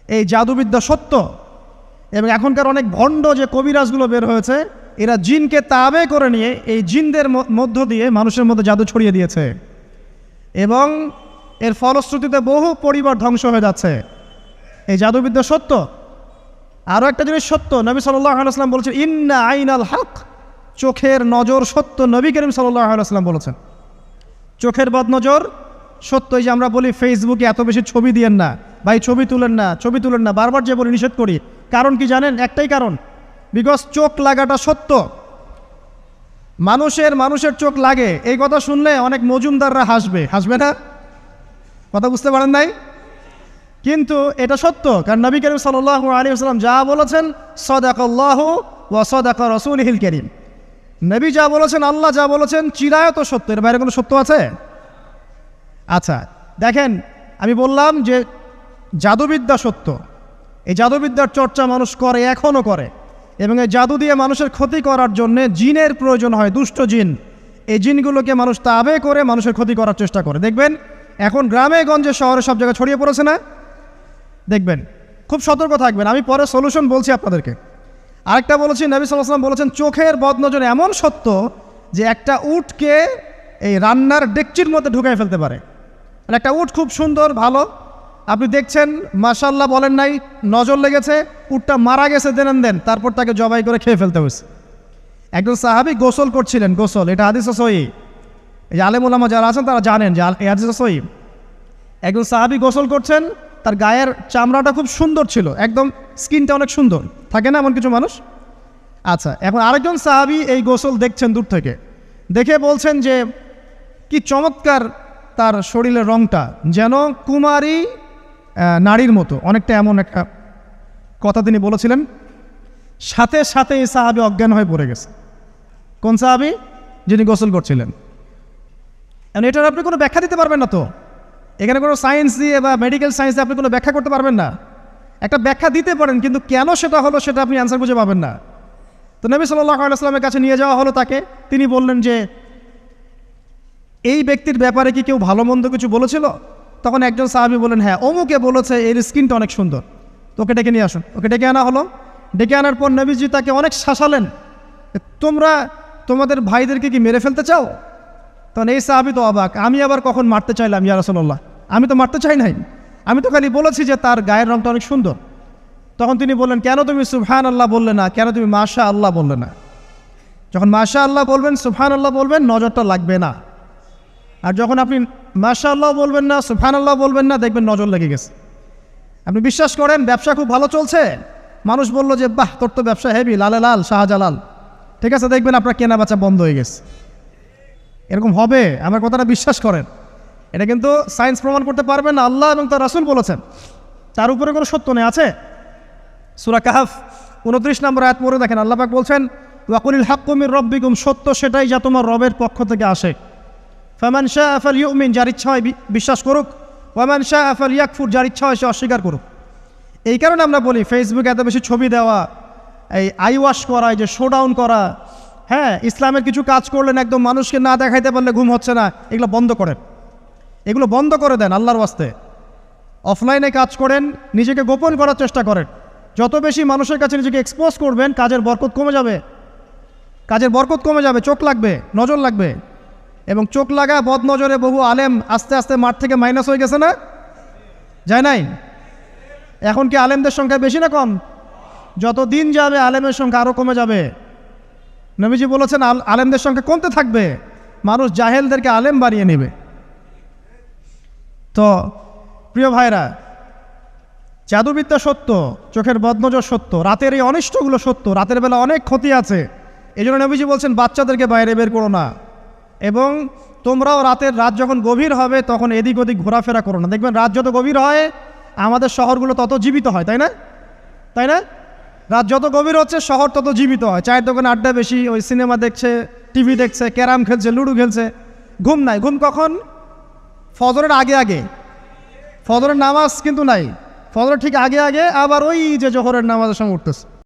এই জাদুবিদ্যা সত্য। এবং এখনকার অনেক ভণ্ড যে কবিরাজগুলো বের হয়েছে, এরা জিনকে তাবে করে নিয়ে এই জিনদের মধ্য দিয়ে মানুষের মধ্যে জাদু ছড়িয়ে দিয়েছে, এবং এর ফলশ্রুতিতে বহু পরিবার ধ্বংস হয়ে যাচ্ছে। এই জাদুবিদ্যা সত্য। আরও একটা জিনিস সত্য, নবী সাল্লাল্লাহু আলাইহি ওয়াসাল্লাম বলেছেন ইন্না আইনাল হক, চোখের নজর সত্য। নবী করিম সাল্লাল্লাহু আলাইহি ওয়াসাল্লাম বলেছেন চোখের বদনজর সত্য। এই যে আমরা বলি ফেসবুকে এত বেশি ছবি দিয়েন না ভাই, ছবি তুলেন না, ছবি তুলেন না, বারবার যে বলি নিষেধ করি, কারণ কি জানেন? একটাই কারণ, বিকজ চোখ লাগাটা সত্য। মানুষের চোখ লাগে, এই কথা শুনলে অনেক মজুমদাররা হাসবে না? কথা বুঝতে পারেন নাই? কিন্তু এটা সত্য, কারণ নবী করিম সাল্লাল্লাহু আলাইহি ওয়াসাল্লাম যা বলেছেন সাদাকাল্লাহু ওয়া সাদাকা রাসূলুহুল কারীম, নবী যা বলেছেন, আল্লাহ যা বলেছেন চিরায়ত সত্য, এর বাইরে কোনো সত্য আছে? আচ্ছা দেখেন, আমি বললাম যে জাদুবিদ্যা সত্য। এই জাদুবিদ্যার চর্চা মানুষ করে, এখনও করে, এবং এই জাদু দিয়ে মানুষের ক্ষতি করার জন্য জিনের প্রয়োজন হয়, দুষ্ট জিন। এই জিনগুলোকে মানুষ তাবে করে মানুষের ক্ষতি করার চেষ্টা করে। দেখবেন এখন গ্রামে গঞ্জে শহরে সব জায়গায় ছড়িয়ে পড়েছে না? দেখবেন, খুব সতর্ক থাকবেন। আমি পরে সলিউশন বলছি আপনাদেরকে। আরেকটা বলেছি, নবী সাল্লাল্লাহু আলাইহি ওয়াসাল্লাম বলেছেন চোখের বদনজর এমন সত্য যে একটা উটকে এই রান্নার ডেকচির মধ্যে ঢুকাই ফেলতে পারে। আর একটা উট খুব সুন্দর ভালো, আপনি দেখছেন মাশাআল্লাহ বলেন নাই, নজর লেগেছে, উটটা মারা গেছে দেন, তারপর তাকে জবাই করে খেয়ে ফেলতে হয়েছে। একজন সাহাবী গোসল করছিলেন, গোসল, এটা হাদিস সহিহ, এই যে আলেম ওলামা যারা আছেন তারা জানেন যে এই হাদিস সহিহ। একজন সাহাবী গোসল করছেন, তার গায়ের চামড়াটা খুব সুন্দর ছিল, একদম স্কিনটা অনেক সুন্দর থাকে না এমন কিছু মানুষ? আচ্ছা, এখন আরেকজন সাহাবী এই গোসল দেখছেন দূর থেকে, দেখে বলছেন যে কি চমৎকার তার শরীরের রংটা, যেন কুমারী নারীর মতো, অনেকটা এমন একটা কথা তিনি বলেছিলেন। সাথে সাথে এই সাহাবী অজ্ঞান হয়ে পড়ে গেছে। কোন সাহাবী? যিনি গোসল করছিলেন। এখন এটার আপনি কোনো ব্যাখ্যা দিতে পারবেন না তো, এখানে কোনো সায়েন্স দিয়ে বা মেডিকেল সায়েন্স দিয়ে আপনি কোনো ব্যাখ্যা করতে পারবেন না। একটা ব্যাখ্যা দিতে পারেন, কিন্তু কেন সেটা হলো সেটা আপনি অ্যান্সার খুঁজে পাবেন না। তো নবী সাল্লাল্লাহু আলাইহি ওয়াসাল্লামের কাছে নিয়ে যাওয়া হলো তাকে। তিনি বললেন যে এই ব্যক্তির ব্যাপারে কি কেউ ভালো মন্দ কিছু বলেছিল? তখন একজন সাহাবী বললেন হ্যাঁ, অমুকে বলেছে এর স্কিনটা অনেক সুন্দর, তো ওকে ডেকে নিয়ে আসুন। ওকে ডেকে আনা হলো। ডেকে আনার পর নবীজি তাকে অনেক শাসালেন, তোমরা তোমাদের ভাইদেরকে কি মেরে ফেলতে চাও? তখন এই সাহাবী তো অবাক, আমি আবার কখন মারতে চাইলাম ইয়া রাসূলুল্লাহ? আমি তো মারতে চাই নাই, আমি তো খালি বলেছি যে তার গায়ের রংটা অনেক সুন্দর। তখন তিনি বললেন কেন তুমি সুবহানাল্লাহ বললে না, কেন তুমি মাশাআল্লাহ বললে না? যখন মাশাআল্লাহ বলবেন, সুবহানাল্লাহ বলবেন, নজরটা লাগবে না। আর যখন আপনি মাশাআল্লাহ বলবেন না, সুবহানাল্লাহ বলবেন না, দেখবেন নজর লেগে গেছে। আপনি বিশ্বাস করেন ব্যবসা খুব ভালো চলছে, মানুষ বলল যে বাহ তোর তো ব্যবসা হেভি, লালে লাল শাহজালাল, ঠিক আছে, দেখবেন আপনার কেনা বেচা বন্ধ হয়ে গেছে। এরকম হবে, আমার কথাটা বিশ্বাস করেন। এটা কিন্তু সায়েন্স প্রমাণ করতে পারবেন না, আল্লাহ এবং তার রাসূল বলেছেন, তার উপরে কোনো সত্য নেই। আছে সূরা কাহফ 29 নম্বর আয়াত পড়ে দেখেন, আল্লাহ পাক বলছেন ওয়াকুলিল হাক্কু মির রাব্বিকুম, সত্য সেটাই যা তোমার রবের পক্ষ থেকে আসে। ফামান শাআ ফালইউমিন, যার ইচ্ছা হয় বিশ্বাস করুক, ওয়ামান শাআ ফালইয়াকফুর, যার ইচ্ছা হয় সে অস্বীকার করুক। এই কারণে আমরা বলি ফেসবুকে এত বেশি ছবি দেওয়া, এই আই ওয়াশ করা, এই যে শোডাউন করা, হ্যাঁ ইসলামের কিছু কাজ করলেন একদম মানুষকে না দেখাইতে পারলে ঘুম হচ্ছে না, এগুলো বন্ধ করেন, এগুলো বন্ধ করে দেন আল্লাহর ওয়াস্তে। অফলাইনে কাজ করেন, নিজেকে গোপন করার চেষ্টা করেন। যত বেশি মানুষের কাছে নিজেকে এক্সপোজ করবেন, কাজের বরকত কমে যাবে, কাজের বরকত কমে যাবে, চোখ লাগবে, নজর লাগবে। এবং চোখ লাগা বদ নজরে বহু আলেম আস্তে আস্তে মাঠ থেকে মাইনাস হয়ে গেছে না? যায় নাই? এখন কি আলেমদের সংখ্যা বেশি না কম? যত দিন যাবে আলেমের সংখ্যা আরও কমে যাবে। নবীজি বলেছেন আলেমদের সংখ্যা কমতে থাকবে, মানুষ জাহেলদেরকে আলেম বানিয়ে নেবে। তো প্রিয় ভাইরা, জাদুবিদ্যা সত্য, চোখের বদনজর সত্য, রাতের এই অনিষ্টগুলো সত্য, রাতের বেলা অনেক ক্ষতি আছে। এই জন্য নবীজি বলছেন বাচ্চাদেরকে বাইরে বের করো না, এবং তোমরাও রাত যখন গভীর হবে তখন এদিক ওদিক ঘোরাফেরা করো না। দেখবেন রাত যত গভীর হয় আমাদের শহরগুলো তত জীবিত হয়, তাই না? তাই না? রাত যত গভীর হচ্ছে শহর তত জীবিত হয়। চায়ের দোকানে আড্ডা বেশি, ওই সিনেমা দেখছে, টিভি দেখছে, ক্যারাম খেলছে, লুডো খেলছে, ঘুম নাই। ঘুম কখন? ফজরের আগে আগে। ফজরের নামাজ কিন্তু নাই, ফজরের ঠিক আগে আগে, আবার ওই যে জোহরের নামাজের সঙ্গে উঠতেছে।